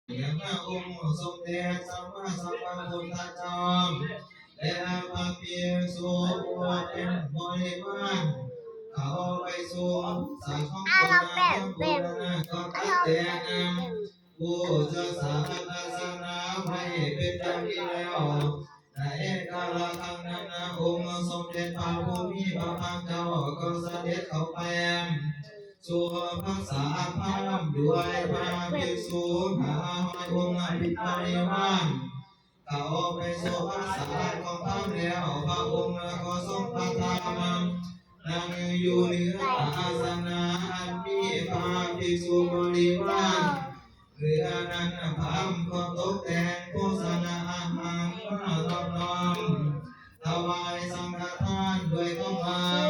พระองค์สมเด็จสัมมาสัมพุทธเจ้าและพระภิกษุเป็นบริวารเขาไปสู่สายของคนบูรณะก็ตัดแต่นำผู้จะสาธศาสนาไว้เป็นอย่างดีแล้วในกาลครั้งนั้นองค์สมเด็จพระผู้มีพระภาคเจ้าก็เสด็จเข้าไปสู่พระสาพามด้วยพระภิกษุหาองค์ภิบริวารเขาไปสู่พระสาของพระแล้วพระองค์ก็ทรงประทับนั่งอยู่เหนืออาสนะอันมีพระภิกษุบริวารเรือนั้นพร้อมก็ตกแต่งโภชนาอาหารมาต้อนรับถวายสังฆทานด้วยกำลัง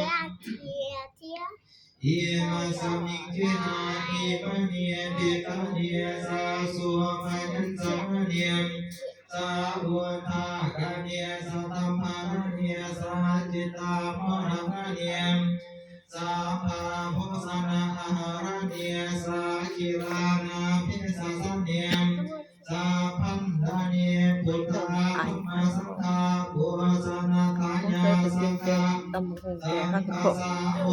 อิมาสมิงทินาอิปะเนียติกาเนียสาสุภะยันสมะเนียสาหุทากาเนียสตัมภาเนียสาจิตามรณเนียสาภาโภชนาอาหารเนียสาคิรานาภิสสะเนียสาพันดาเนียพุทธาธรรมสังฆาโภชนาทายาสังฆาสังฆาสาโภ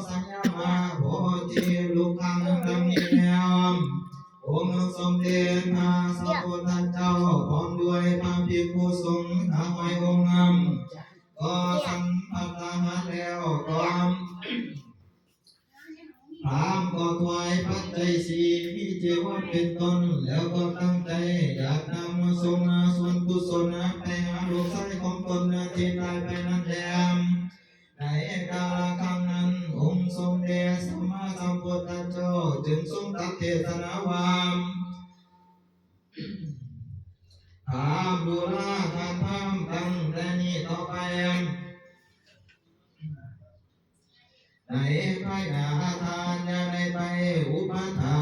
สัญญมาโภจิลุคังตัมเนียมองค์สมเด็จพระสัมพุทธเจ้าพร้อมด้วยพระภิกษุสงฆ์ทั้งหลายองค์ก็สัมผัสอาหารแล้วก็พรามก็ถวายปัจจัยสี่มีเจวะเป็นต้นแล้วก็ตั้งใจอยากนำส่งส่วนกุศลไปหาลูกชายของตนที่ตายไปนั่นแหละในกาลครั้งนั้นองค์สมเด็จสัมมาสัมพุทธเจ้าจึงทรงตรัสเทศนาว่าพรามดูแลทานพรามตั้งแต่นี้ต่อไปในภายหน้าทานอย่าได้ไปอุปถา